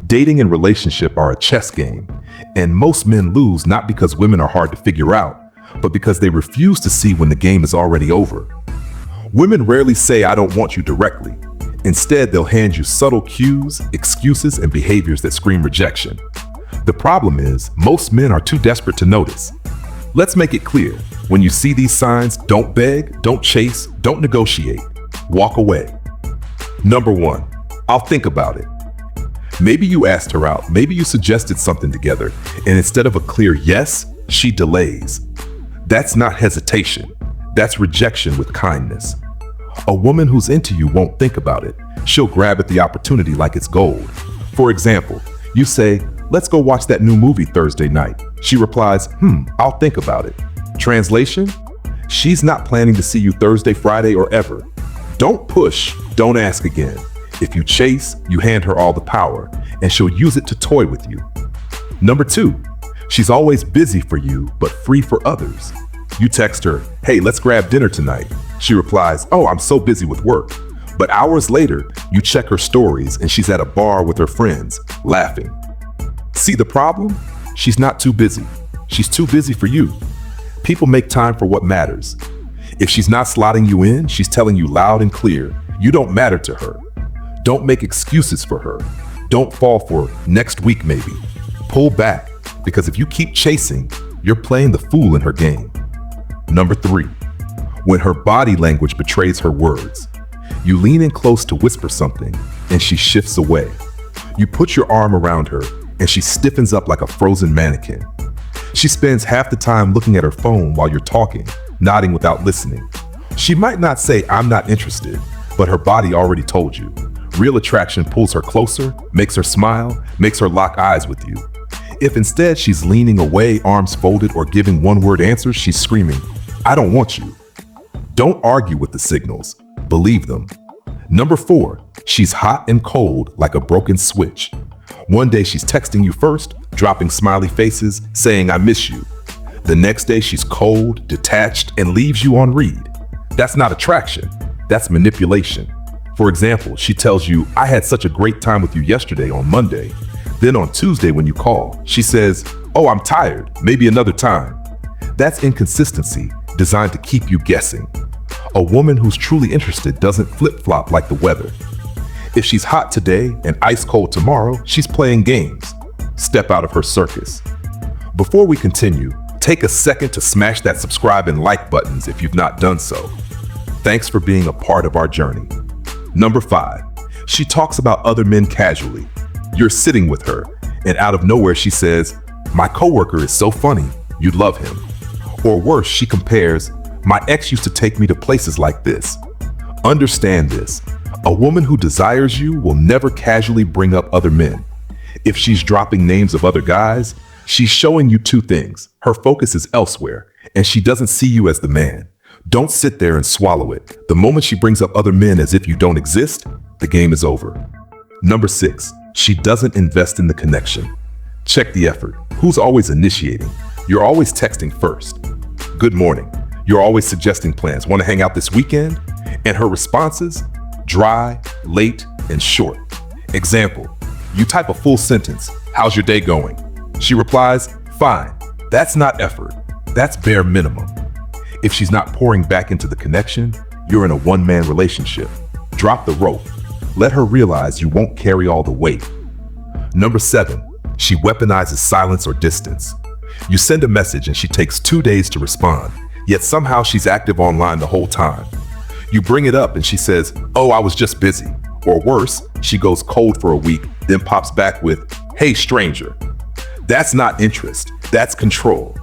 Dating and relationship are a chess game, and most men lose not because women are hard to figure out, but because they refuse to see when the game is already over. Women rarely say, "I don't want you" directly. Instead, they'll hand you subtle cues, excuses, and behaviors that scream rejection. The problem is, most men are too desperate to notice. Let's make it clear. When you see these signs, don't beg, don't chase, don't negotiate. Walk away. Number 1, I'll think about it. Maybe you asked her out, maybe you suggested something together, and instead of a clear yes, she delays. That's not hesitation. That's rejection with kindness. A woman who's into you won't think about it. She'll grab at the opportunity like it's gold. For example, you say, "Let's go watch that new movie Thursday night." She replies, "I'll think about it." Translation? She's not planning to see you Thursday, Friday, or ever. Don't push, don't ask again. If you chase, you hand her all the power, and she'll use it to toy with you. Number 2, she's always busy for you, but free for others. You text her, "Hey, let's grab dinner tonight." She replies, "Oh, I'm so busy with work." But hours later, you check her stories and she's at a bar with her friends, laughing. See the problem? She's not too busy. She's too busy for you. People make time for what matters. If she's not slotting you in, she's telling you loud and clear, you don't matter to her. Don't make excuses for her. Don't fall for next week maybe. Pull back, because if you keep chasing, you're playing the fool in her game. Number 3, when her body language betrays her words. You lean in close to whisper something, and she shifts away. You put your arm around her, and she stiffens up like a frozen mannequin. She spends half the time looking at her phone while you're talking, nodding without listening. She might not say, "I'm not interested," but her body already told you. Real attraction pulls her closer, makes her smile, makes her lock eyes with you. If instead she's leaning away, arms folded, or giving one-word answers, she's screaming, "I don't want you." Don't argue with the signals. Believe them. Number 4, she's hot and cold like a broken switch. One day she's texting you first, dropping smiley faces, saying, "I miss you." The next day she's cold, detached, and leaves you on read. That's not attraction. That's manipulation. For example, she tells you, "I had such a great time with you yesterday on Monday." Then on Tuesday when you call, she says, "Oh, I'm tired, maybe another time." That's inconsistency designed to keep you guessing. A woman who's truly interested doesn't flip-flop like the weather. If she's hot today and ice cold tomorrow, she's playing games. Step out of her circus. Before we continue, take a second to smash that subscribe and like buttons if you've not done so. Thanks for being a part of our journey. Number 5, she talks about other men casually. You're sitting with her, and out of nowhere she says, "My coworker is so funny, you'd love him." Or worse, she compares, "My ex used to take me to places like this." Understand this. A woman who desires you will never casually bring up other men. If she's dropping names of other guys, she's showing you 2 things. Her focus is elsewhere, and she doesn't see you as the man. Don't sit there and swallow it. The moment she brings up other men as if you don't exist, the game is over. Number 6, she doesn't invest in the connection. Check the effort. Who's always initiating? You're always texting first. "Good morning." You're always suggesting plans. "Want to hang out this weekend?" And her responses? Dry, late, and short. Example, you type a full sentence, "How's your day going?" She replies, "Fine." That's not effort. That's bare minimum. If she's not pouring back into the connection, you're in a one-man relationship. Drop the rope. Let her realize you won't carry all the weight. Number 7, she weaponizes silence or distance. You send a message and she takes 2 days to respond, yet somehow she's active online the whole time. You bring it up and she says, "Oh, I was just busy." Or worse, she goes cold for a week, then pops back with, "Hey, stranger." That's not interest, that's control.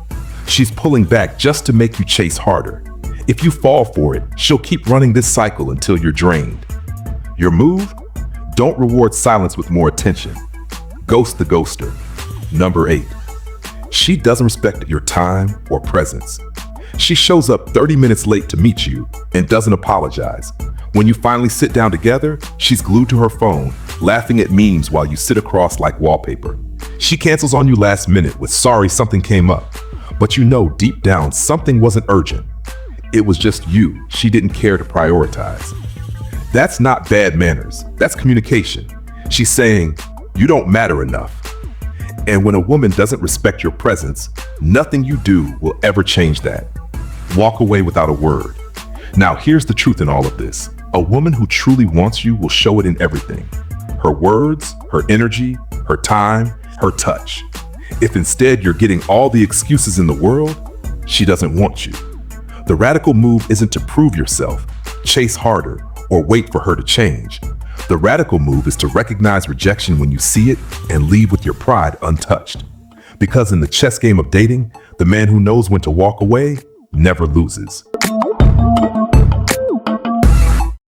She's pulling back just to make you chase harder. If you fall for it, she'll keep running this cycle until you're drained. Your move? Don't reward silence with more attention. Ghost the ghoster. Number 8, she doesn't respect your time or presence. She shows up 30 minutes late to meet you and doesn't apologize. When you finally sit down together, she's glued to her phone, laughing at memes while you sit across like wallpaper. She cancels on you last minute with, "Sorry, something came up." But you know deep down something wasn't urgent. It was just you she didn't care to prioritize. That's not bad manners, that's communication. She's saying, you don't matter enough. And when a woman doesn't respect your presence, nothing you do will ever change that. Walk away without a word. Now, here's the truth in all of this. A woman who truly wants you will show it in everything. Her words, her energy, her time, her touch. If instead you're getting all the excuses in the world, she doesn't want you. The radical move isn't to prove yourself, chase harder, or wait for her to change. The radical move is to recognize rejection when you see it and leave with your pride untouched. Because in the chess game of dating, the man who knows when to walk away never loses.